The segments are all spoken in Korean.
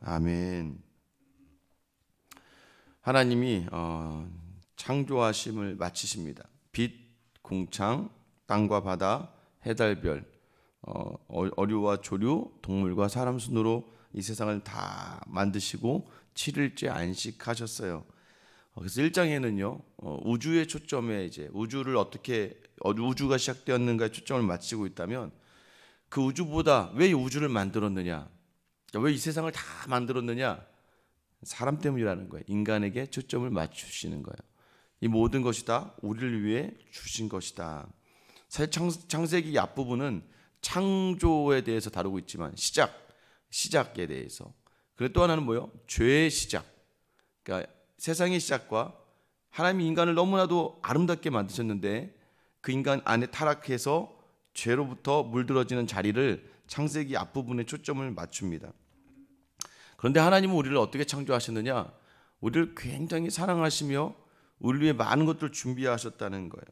아멘. 하나님이 창조하심을 마치십니다. 빛, 궁창, 땅과 바다, 해달별, 어류와 조류, 동물과 사람 순으로 이 세상을 다 만드시고 7일째 안식하셨어요. 그래서 1장에는요 우주의 초점에 이제 우주가 시작되었는가에 초점을 맞추고 있다면, 그 우주보다 왜 이 우주를 만들었느냐, 왜 이 세상을 다 만들었느냐, 사람 때문이라는 거예요. 인간에게 초점을 맞추시는 거예요. 이 모든 것이 다 우리를 위해 주신 것이다. 사실 창세기 앞부분은 창조에 대해서 다루고 있지만 시작에 대해서, 그리고 또 하나는 뭐예요? 죄의 시작. 그러니까 세상의 시작과 하나님이 인간을 너무나도 아름답게 만드셨는데 그 인간 안에 타락해서 죄로부터 물들어지는 자리를 창세기 앞부분에 초점을 맞춥니다. 그런데 하나님은 우리를 어떻게 창조하셨느냐? 우리를 굉장히 사랑하시며 우리를 위해 많은 것들을 준비하셨다는 거예요.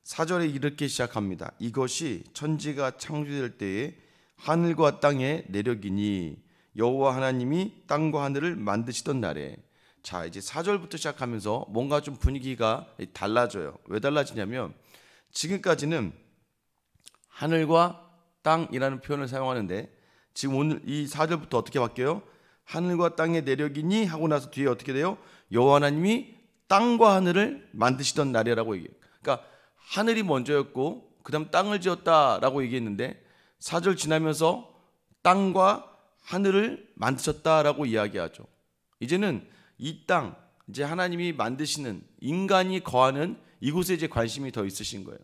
4절에 이렇게 시작합니다. 이것이 천지가 창조될 때에 하늘과 땅의 내력이니 여호와 하나님이 땅과 하늘을 만드시던 날에. 자, 이제 4절부터 시작하면서 뭔가 좀 분위기가 달라져요. 왜 달라지냐면, 지금까지는 하늘과 땅이라는 표현을 사용하는데 지금 오늘 이 4절부터 어떻게 바뀌어요? 하늘과 땅의 내력이니 하고 나서 뒤에 어떻게 돼요? 여호와 하나님이 땅과 하늘을 만드시던 날이라고 얘기해요. 그러니까 하늘이 먼저였고 그 다음 땅을 지었다라고 얘기했는데 4절 지나면서 땅과 하늘을 만드셨다라고 이야기하죠. 이제는 이 땅, 이제 하나님이 만드시는 인간이 거하는 이곳에 이제 관심이 더 있으신 거예요.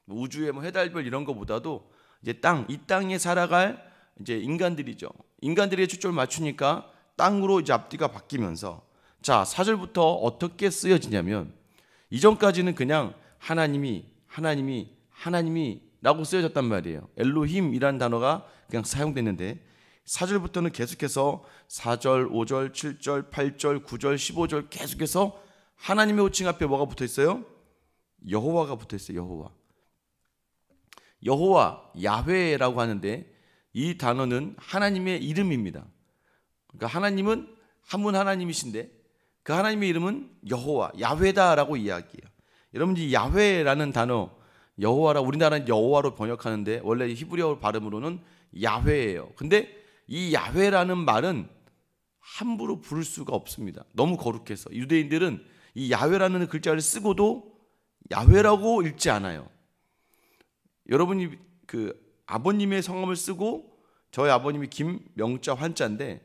우주의 해달별 이런 거보다도 이제 이 땅에 살아갈 이제 인간들이죠. 인간들에게 초점을 맞추니까 땅으로 이제 앞뒤가 바뀌면서, 자, 4절부터 어떻게 쓰여지냐면, 이전까지는 그냥 하나님이라고 쓰여졌단 말이에요. 엘로힘이라는 단어가 그냥 사용됐는데 4절부터는 계속해서 4절, 5절, 7절, 8절, 9절, 15절 계속해서 하나님의 호칭 앞에 뭐가 붙어 있어요? 여호와가 붙어 있어요. 여호와, 야훼라고 하는데 이 단어는 하나님의 이름입니다. 그러니까 하나님은 한 분 하나님이신데 그 하나님의 이름은 여호와, 야훼다라고 이야기해요. 여러분, 이 야훼라는 단어, 여호와라, 우리나라는 여호와로 번역하는데 원래 히브리어 발음으로는 야훼예요. 근데 이 야훼라는 말은 함부로 부를 수가 없습니다. 너무 거룩해서. 유대인들은 이 야훼라는 글자를 쓰고도 야훼라고 읽지 않아요. 여러분이 그 아버님의 성함을 쓰고, 저희 아버님이 김명자 환자인데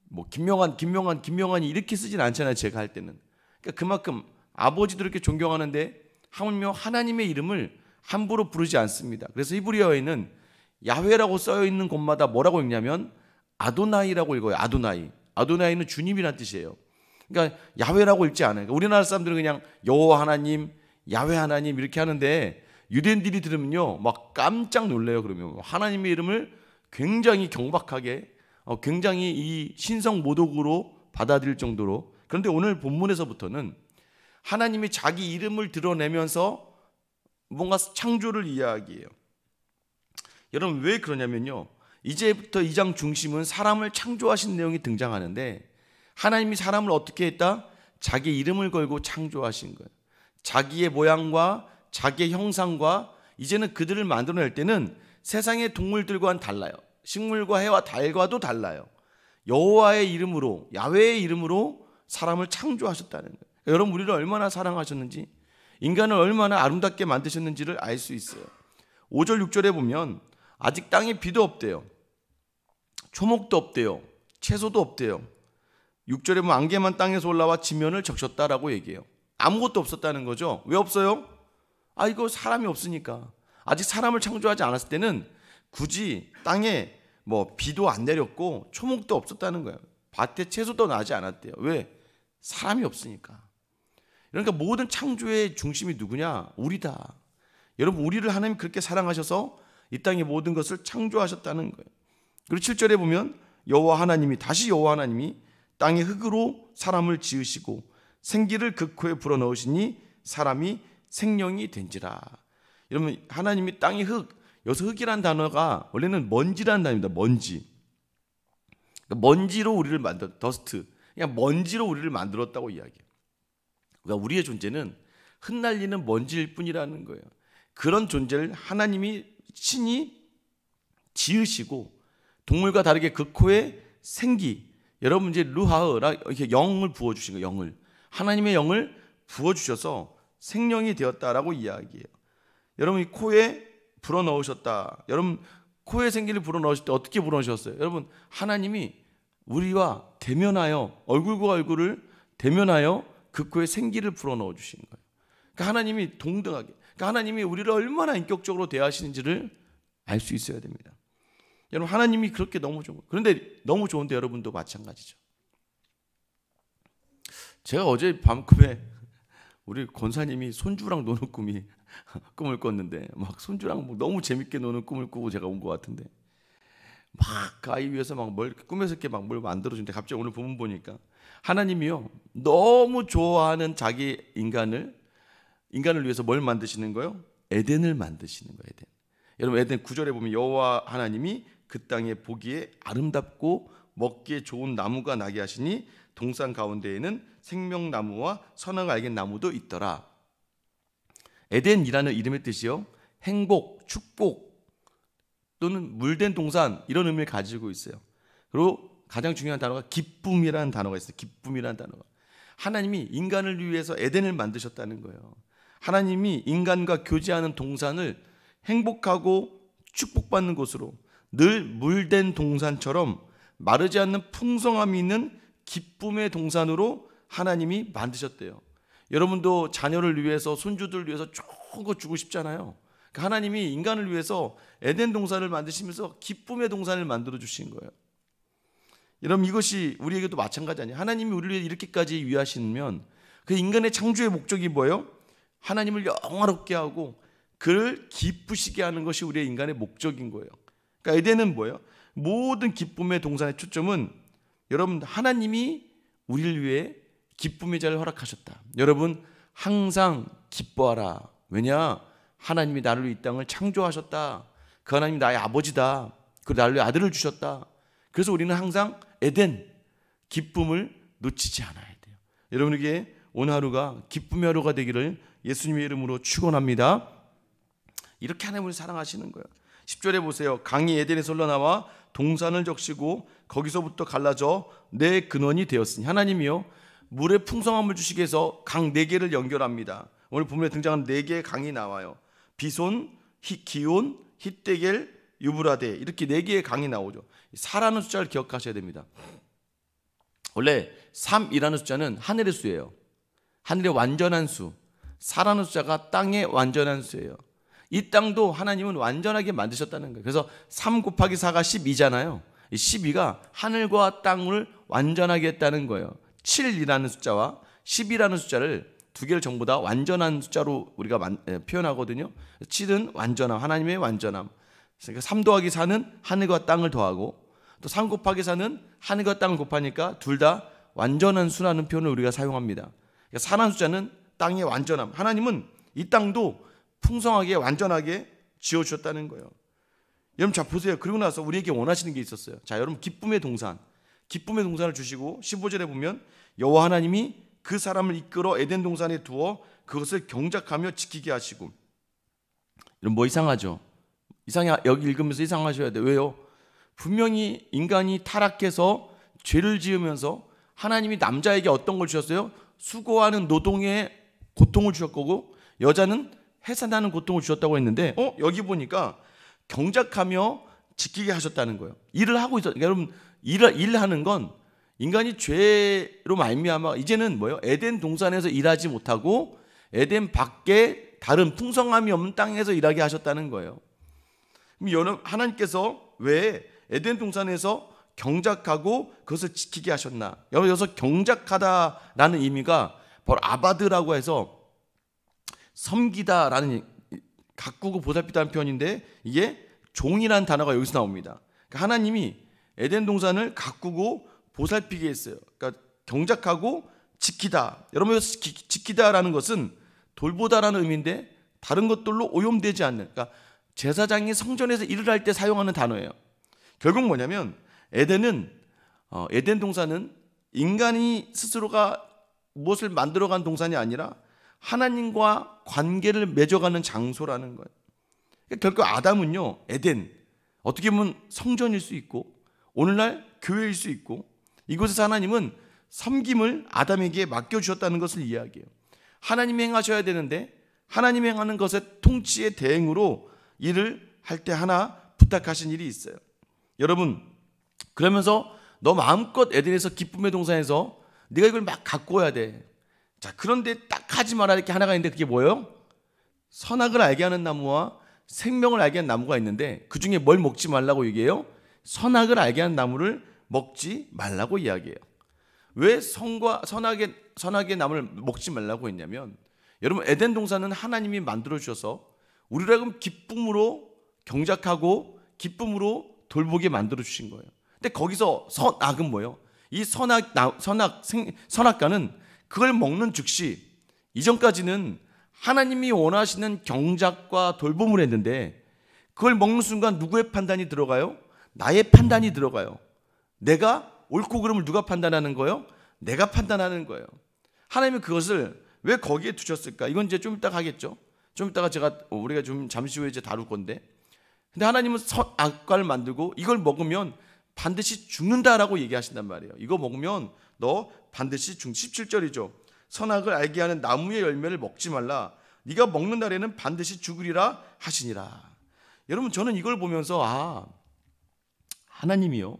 뭐 김명환이 이렇게 쓰진 않잖아요. 제가 할 때는. 그러니까 그만큼 아버지도 이렇게 존경하는데 하물며 하나님의 이름을 함부로 부르지 않습니다. 그래서 히브리어에는 야훼라고 써여 있는 곳마다 뭐라고 읽냐면 아도나이라고 읽어요. 아도나이는 주님이란 뜻이에요. 그러니까 야훼라고 읽지 않아요. 그러니까 우리나라 사람들은 그냥 여호와 하나님, 야훼 하나님 이렇게 하는데 유대인들이 들으면요 막 깜짝 놀래요. 그러면 하나님의 이름을 굉장히 경박하게, 굉장히 이 신성 모독으로 받아들일 정도로. 그런데 오늘 본문에서부터는 하나님이 자기 이름을 드러내면서 뭔가 창조를 이야기해요. 여러분, 왜 그러냐면요, 이제부터 2장 중심은 사람을 창조하신 내용이 등장하는데, 하나님이 사람을 어떻게 했다? 자기 이름을 걸고 창조하신 거예요. 자기의 모양과 자기의 형상과, 이제는 그들을 만들어낼 때는 세상의 동물들과는 달라요. 식물과 해와 달과도 달라요. 여호와의 이름으로, 야훼의 이름으로 사람을 창조하셨다는 거예요. 여러분, 우리를 얼마나 사랑하셨는지, 인간을 얼마나 아름답게 만드셨는지를 알 수 있어요. 5절 6절에 보면 아직 땅에 비도 없대요. 초목도 없대요. 채소도 없대요. 6절에 보면 안개만 땅에서 올라와 지면을 적셨다라고 얘기해요. 아무것도 없었다는 거죠. 왜 없어요? 이거 사람이 없으니까. 아직 사람을 창조하지 않았을 때는 굳이 땅에 뭐 비도 안 내렸고 초목도 없었다는 거예요. 밭에 채소도 나지 않았대요. 왜? 사람이 없으니까. 그러니까 모든 창조의 중심이 누구냐? 우리다. 여러분, 우리를 하나님이 그렇게 사랑하셔서 이 땅의 모든 것을 창조하셨다는 거예요. 그리고 7절에 보면 여호와 하나님이 땅의 흙으로 사람을 지으시고 생기를 그 코에 불어넣으시니 사람이 생명이 된지라. 여러분, 하나님이 땅의 흙, 여기서 흙이란 단어가 원래는 먼지라는 단어입니다. 먼지. 먼지로 우리를 더스트, 그냥 먼지로 우리를 만들었다고 이야기해요. 그러니까 우리의 존재는 흩날리는 먼지일 뿐이라는 거예요. 그런 존재를 하나님이 친히 지으시고 동물과 다르게 그 코에 생기, 여러분 이제 루하으라 이렇게 영을 부어 주신 거예요. 영을, 하나님의 영을 부어 주셔서 생명이 되었다라고 이야기해요. 여러분 이 코에 불어 넣으셨다. 여러분 코에 생기를 불어 넣으실 때 어떻게 불어 넣으셨어요? 여러분 하나님이 우리와 대면하여 얼굴과 얼굴을 대면하여 그 코에 생기를 불어 넣어 주신 거예요. 그러니까 하나님이 동등하게, 그러니까 하나님이 우리를 얼마나 인격적으로 대하시는지를 알 수 있어야 됩니다. 여러분 하나님이 그렇게 너무 좋은 거예요. 그런데 너무 좋은데 여러분도 마찬가지죠. 제가 어제 밤꿈에 우리 권사님이 손주랑 노는 꿈을 꿨는데 막 손주랑 너무 재밌게 노는 꿈을 꾸고 제가 온 것 같은데 막 그 아이 위해서 막 뭘 꿈에서 이렇게 막 뭘 만들어주는데 갑자기 오늘 본문 보니까 하나님이요 너무 좋아하는 자기 인간을 위해서 뭘 만드시는 거예요? 에덴을 만드시는 거예요. 에덴. 여러분 에덴 9절에 보면 여호와 하나님이 그 땅에 보기에 아름답고 먹기에 좋은 나무가 나게 하시니 동산 가운데에는 생명나무와 선악을 알게 나무도 있더라. 에덴이라는 이름의 뜻이요 행복, 축복 또는 물된 동산 이런 의미를 가지고 있어요. 그리고 가장 중요한 단어가 기쁨이라는 단어가 있어요. 기쁨이라는 단어가. 하나님이 인간을 위해서 에덴을 만드셨다는 거예요. 하나님이 인간과 교제하는 동산을 행복하고 축복받는 곳으로 늘 물된 동산처럼 마르지 않는 풍성함이 있는 기쁨의 동산으로 하나님이 만드셨대요. 여러분도 자녀를 위해서 손주들 위해서 좋은 거 주고 싶잖아요. 하나님이 인간을 위해서 에덴 동산을 만드시면서 기쁨의 동산을 만들어 주신 거예요. 여러분 이것이 우리에게도 마찬가지 아니에요. 하나님이 우리를 이렇게까지 위하시면 그 인간의 창조의 목적이 뭐예요? 하나님을 영화롭게 하고 그를 기쁘시게 하는 것이 우리의 인간의 목적인 거예요. 그러니까 에덴은 뭐예요? 모든 기쁨의 동산의 초점은 여러분 하나님이 우리를 위해 기쁨의 자리를 허락하셨다. 여러분 항상 기뻐하라. 왜냐? 하나님이 나를 위해 이 땅을 창조하셨다. 그 하나님이 나의 아버지다. 그리고 나를 위해 아들을 주셨다. 그래서 우리는 항상 에덴 기쁨을 놓치지 않아야 돼요. 여러분에게 오늘 하루가 기쁨의 하루가 되기를 예수님의 이름으로 축원합니다. 이렇게 하나님을 사랑하시는 거예요. 10절에 보세요. 강이 에덴에서 흘러나와 동산을 적시고 거기서부터 갈라져 내 근원이 되었으니 하나님이요 물의 풍성함을 주시기 위해서 강 4개를 연결합니다. 오늘 본문에 등장하는 4개의 강이 나와요. 비손, 기온, 히데겔, 유브라데 이렇게 4개의 강이 나오죠. 4라는 숫자를 기억하셔야 됩니다. 원래 3이라는 숫자는 하늘의 수예요. 하늘의 완전한 수. 4라는 숫자가 땅의 완전한 수예요. 이 땅도 하나님은 완전하게 만드셨다는 거예요. 그래서 3 곱하기 4가 12잖아요. 이 12가 하늘과 땅을 완전하게 했다는 거예요. 7이라는 숫자와 10이라는 숫자를 두 개를 전부 다 완전한 숫자로 우리가 표현하거든요. 7은 완전함, 하나님의 완전함. 그러니까 3 더하기 4는 하늘과 땅을 더하고 또 3 곱하기 4는 하늘과 땅을 곱하니까 둘 다 완전한 수라는 표현을 우리가 사용합니다. 그러니까 4라는 숫자는 땅의 완전함. 하나님은 이 땅도 풍성하게 완전하게 지어주셨다는 거예요. 여러분 자 보세요. 그리고 나서 우리에게 원하시는 게 있었어요. 자 여러분 기쁨의 동산을 주시고 15절에 보면 여호와 하나님이 그 사람을 이끌어 에덴 동산에 두어 그것을 경작하며 지키게 하시고. 여러분 뭐 이상하죠? 여기 읽으면서 이상하셔야 돼요. 왜요? 분명히 인간이 타락해서 죄를 지으면서 하나님이 남자에게 어떤 걸 주셨어요? 수고하는 노동의 고통을 주셨고 여자는 해산하는 고통을 주셨다고 했는데 여기 보니까 경작하며 지키게 하셨다는 거예요. 일을 하고 있어요. 그러니까 여러분 일하는 건 인간이 죄로 말미암아 이제는 뭐예요? 에덴 동산에서 일하지 못하고 에덴 밖에 다른 풍성함이 없는 땅에서 일하게 하셨다는 거예요. 그럼 하나님께서 왜 에덴 동산에서 경작하고 그것을 지키게 하셨나? 여기서 경작하다라는 의미가 바로 아바드라고 해서 섬기다라는 가꾸고 보살피다는 표현인데 이게 종이라는 단어가 여기서 나옵니다. 그러니까 하나님이 에덴 동산을 가꾸고 보살피게 했어요. 그러니까 경작하고 지키다. 여러분 지키다라는 것은 돌보다라는 의미인데 다른 것들로 오염되지 않는. 그러니까 제사장이 성전에서 일을 할 때 사용하는 단어예요. 결국 뭐냐면 에덴은 에덴 동산은 인간이 스스로가 무엇을 만들어간 동산이 아니라 하나님과 관계를 맺어가는 장소라는 거예요. 결국 아담은요, 에덴, 어떻게 보면 성전일 수 있고 오늘날 교회일 수 있고 이곳에서 하나님은 섬김을 아담에게 맡겨주셨다는 것을 이야기해요. 하나님이 행하셔야 되는데 하나님이 행하는 것의 통치의 대행으로 일을 할 때 하나 부탁하신 일이 있어요. 여러분, 그러면서 너 마음껏 에덴에서 기쁨의 동산에서 네가 이걸 막 갖고 와야 돼. 자, 그런데 딱 하지 마라 이렇게 하나가 있는데 그게 뭐예요? 선악을 알게 하는 나무와 생명을 알게 하는 나무가 있는데 그 중에 뭘 먹지 말라고 얘기해요? 선악을 알게 하는 나무를 먹지 말라고 이야기해요. 왜 선악의 나무를 먹지 말라고 했냐면, 여러분, 에덴 동산은 하나님이 만들어 주셔서 우리로 하여금 기쁨으로 경작하고 기쁨으로 돌보게 만들어 주신 거예요. 근데 거기서 선악은 뭐예요? 이 선악과는 그걸 먹는 즉시 이전까지는 하나님이 원하시는 경작과 돌봄을 했는데 그걸 먹는 순간 누구의 판단이 들어가요? 나의 판단이 들어가요. 내가 옳고 그름을 누가 판단하는 거예요? 내가 판단하는 거예요. 하나님은 그것을 왜 거기에 두셨을까? 이건 이제 좀 이따 하겠죠. 좀 이따가 우리가 좀 잠시 후에 이제 다룰 건데, 근데 하나님은 선악과를 만들고 이걸 먹으면 반드시 죽는다라고 얘기하신단 말이에요. 이거 먹으면 너 반드시 17절이죠. 선악을 알게 하는 나무의 열매를 먹지 말라. 네가 먹는 날에는 반드시 죽으리라 하시니라. 여러분, 저는 이걸 보면서 하나님이요,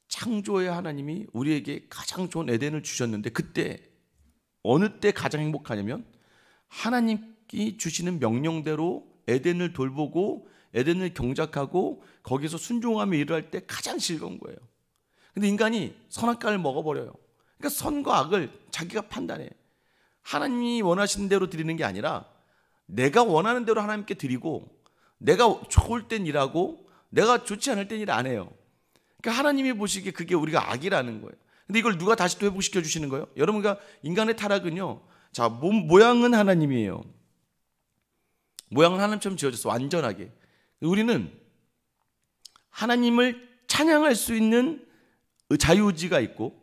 창조의 하나님이 우리에게 가장 좋은 에덴을 주셨는데 그때 어느 때 가장 행복하냐면 하나님이 주시는 명령대로 에덴을 돌보고 에덴을 경작하고 거기서 순종하며 일을 할 때 가장 즐거운 거예요. 근데 인간이 선악과를 먹어버려요. 그러니까 선과 악을 자기가 판단해. 하나님이 원하시는 대로 드리는 게 아니라 내가 원하는 대로 하나님께 드리고, 내가 좋을 땐 일하고 내가 좋지 않을 땐 일 안 해요. 그러니까 하나님이 보시기에 그게 우리가 악이라는 거예요. 근데 이걸 누가 다시 또 회복시켜 주시는 거예요? 여러분, 그러니까 인간의 타락은요, 자, 모양은 하나님이에요. 모양은 하나님처럼 지어졌어, 완전하게. 우리는 하나님을 찬양할 수 있는 자유의지가 있고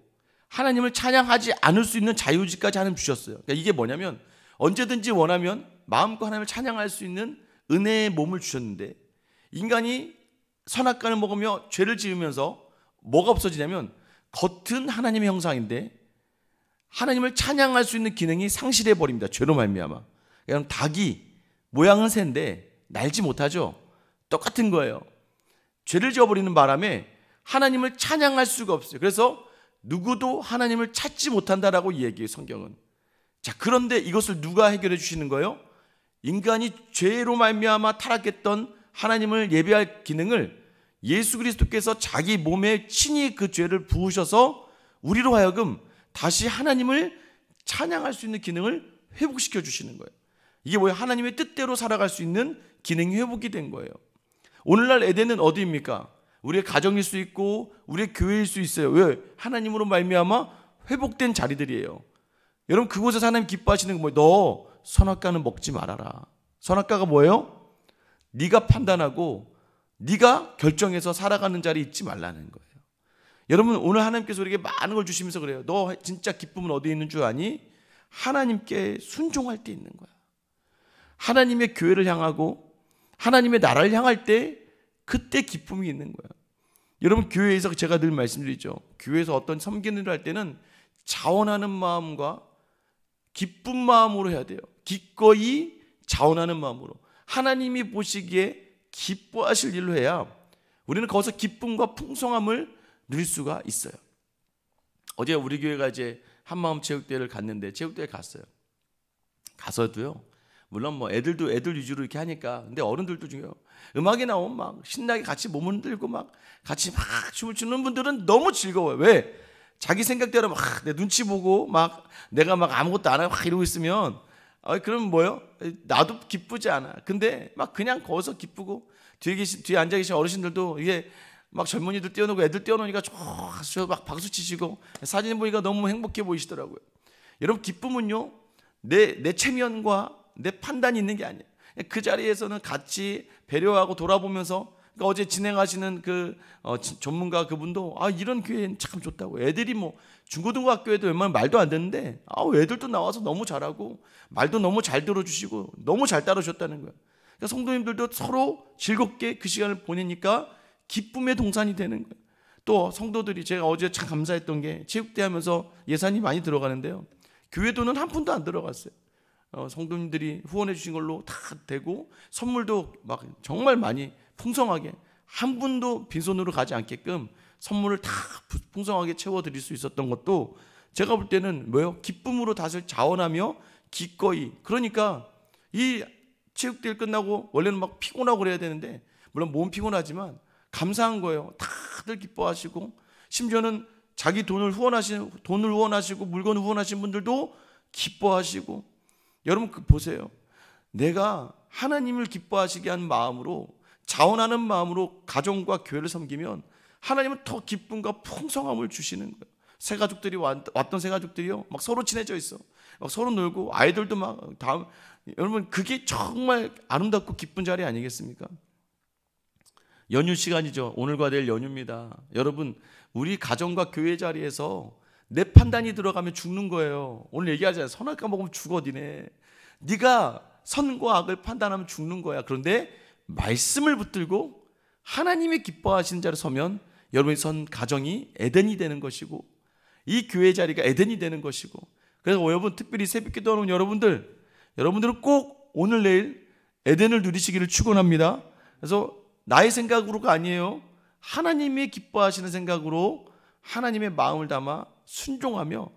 하나님을 찬양하지 않을 수 있는 자유의지까지 하나님 주셨어요. 그러니까 이게 뭐냐면 언제든지 원하면 마음껏 하나님을 찬양할 수 있는 은혜의 몸을 주셨는데, 인간이 선악과를 먹으며 죄를 지으면서 뭐가 없어지냐면 겉은 하나님의 형상인데 하나님을 찬양할 수 있는 기능이 상실해 버립니다. 죄로 말미암아. 그냥 닭이 모양은 새인데 날지 못하죠. 똑같은 거예요. 죄를 지어버리는 바람에 하나님을 찬양할 수가 없어요. 그래서 누구도 하나님을 찾지 못한다라고 얘기해요, 성경은. 자, 그런데 이것을 누가 해결해 주시는 거예요? 인간이 죄로 말미암아 타락했던 하나님을 예배할 기능을 예수 그리스도께서 자기 몸에 친히 그 죄를 부으셔서 우리로 하여금 다시 하나님을 찬양할 수 있는 기능을 회복시켜 주시는 거예요. 이게 뭐예요? 하나님의 뜻대로 살아갈 수 있는 기능이 회복이 된 거예요. 오늘날 에덴은 어디입니까? 우리의 가정일 수 있고 우리의 교회일 수 있어요. 왜? 하나님으로 말미암아 회복된 자리들이에요. 여러분, 그곳에서 하나님 기뻐하시는 건 뭐예요? 너 선악과는 먹지 말아라. 선악과가 뭐예요? 네가 판단하고 네가 결정해서 살아가는 자리에 있지 말라는 거예요. 여러분, 오늘 하나님께서 우리에게 많은 걸 주시면서 그래요. 너 진짜 기쁨은 어디에 있는 줄 아니? 하나님께 순종할 때 있는 거야. 하나님의 교회를 향하고 하나님의 나라를 향할 때 그때 기쁨이 있는 거야. 여러분, 교회에서 제가 늘 말씀드리죠. 교회에서 어떤 섬기는 일을 할 때는 자원하는 마음과 기쁜 마음으로 해야 돼요. 기꺼이 자원하는 마음으로 하나님이 보시기에 기뻐하실 일로 해야 우리는 거기서 기쁨과 풍성함을 누릴 수가 있어요. 어제 우리 교회가 이제 한마음 체육대회를 갔는데, 체육대회 갔어요. 가서도요, 물론 뭐 애들 위주로 이렇게 하니까, 근데 어른들도 중요해요. 음악이 나오면 막 신나게 같이 몸 흔들고 막 같이 막 춤을 추는 분들은 너무 즐거워요. 왜? 자기 생각대로 막 내 눈치 보고 막 내가 막 아무것도 안 하고 막 이러고 있으면 그럼 뭐요? 나도 기쁘지 않아. 근데 막 그냥 거기서 기쁘고 뒤에 앉아 계신 어르신들도 이게 막 젊은이들 띄워놓고 애들 띄워놓으니까 막 박수 치시고 사진 보니까 너무 행복해 보이시더라고요. 여러분, 기쁨은요, 내 체면과 내 판단이 있는 게 아니에요. 그 자리에서는 같이 배려하고 돌아보면서 그러니까 어제 진행하시는 그 전문가 그분도 이런 교회는 참 좋다고. 애들이 뭐 중고등학교에도 웬만하면 말도 안 듣는데 애들도 나와서 너무 잘하고 말도 너무 잘 들어주시고 너무 잘 따르셨다는 거예요. 그러니까 성도님들도 서로 즐겁게 그 시간을 보내니까 기쁨의 동산이 되는 거예요. 또 성도들이, 제가 어제 참 감사했던 게 체육대 하면서 예산이 많이 들어가는데요, 교회 돈은 한 푼도 안 들어갔어요. 성도님들이 후원해 주신 걸로 다 되고 선물도 막 정말 많이 풍성하게, 한 분도 빈손으로 가지 않게끔 선물을 다 풍성하게 채워드릴 수 있었던 것도 제가 볼 때는 뭐예요? 기쁨으로 다시 자원하며 기꺼이. 그러니까 이 체육대회 끝나고 원래는 막 피곤하고 그래야 되는데, 물론 몸 피곤하지만 감사한 거예요. 다들 기뻐하시고, 심지어는 자기 돈을 후원하시고 물건을 후원하신 분들도 기뻐하시고. 여러분 보세요. 내가 하나님을 기뻐하시게 한 마음으로, 자원하는 마음으로 가정과 교회를 섬기면 하나님은 더 기쁨과 풍성함을 주시는 거예요. 새 가족들이 왔던 새 가족들이요, 막 서로 친해져 있어. 막 서로 놀고 아이들도 막 여러분 그게 정말 아름답고 기쁜 자리 아니겠습니까? 연휴 시간이죠. 오늘과 내일 연휴입니다. 여러분, 우리 가정과 교회 자리에서 내 판단이 들어가면 죽는 거예요. 오늘 얘기하잖아요. 선악과 먹으면 죽어 니네. 네가 선과 악을 판단하면 죽는 거야. 그런데 말씀을 붙들고 하나님이 기뻐하시는 자리에 서면 여러분의 선 가정이 에덴이 되는 것이고, 이 교회 자리가 에덴이 되는 것이고. 그래서 여러분, 특별히 새벽 기도하는 여러분들은 꼭 오늘 내일 에덴을 누리시기를 축원합니다. 그래서 나의 생각으로가 아니에요. 하나님이 기뻐하시는 생각으로 하나님의 마음을 담아 순종하며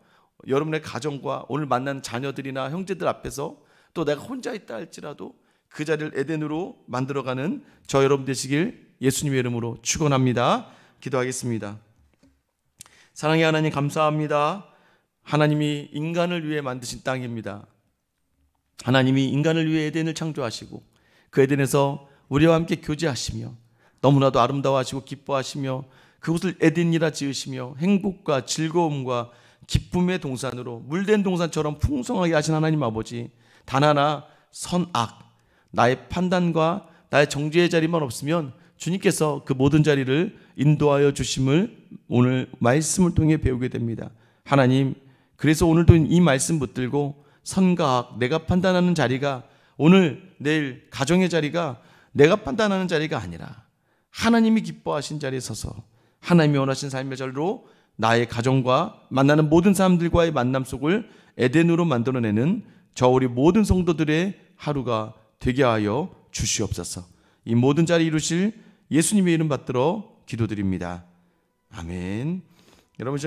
여러분의 가정과 오늘 만난 자녀들이나 형제들 앞에서, 또 내가 혼자 있다 할지라도 그 자리를 에덴으로 만들어가는 저 여러분 되시길 예수님의 이름으로 축원합니다. 기도하겠습니다. 사랑의 하나님, 감사합니다. 하나님이 인간을 위해 만드신 땅입니다. 하나님이 인간을 위해 에덴을 창조하시고 그 에덴에서 우리와 함께 교제하시며 너무나도 아름다워하시고 기뻐하시며 그곳을 에덴이라 지으시며 행복과 즐거움과 기쁨의 동산으로, 물된 동산처럼 풍성하게 하신 하나님 아버지, 단 하나 선악, 나의 판단과 나의 정죄의 자리만 없으면 주님께서 그 모든 자리를 인도하여 주심을 오늘 말씀을 통해 배우게 됩니다. 하나님, 그래서 오늘도 이 말씀 붙들고 선과 악, 내가 판단하는 자리가, 오늘 내일 가정의 자리가 내가 판단하는 자리가 아니라 하나님이 기뻐하신 자리에 서서 하나님이 원하신 삶의 자리로 나의 가정과 만나는 모든 사람들과의 만남 속을 에덴으로 만들어내는 저 우리 모든 성도들의 하루가 되게 하여 주시옵소서. 이 모든 자리 이루실 예수님의 이름 받들어 기도드립니다. 아멘. 여러분,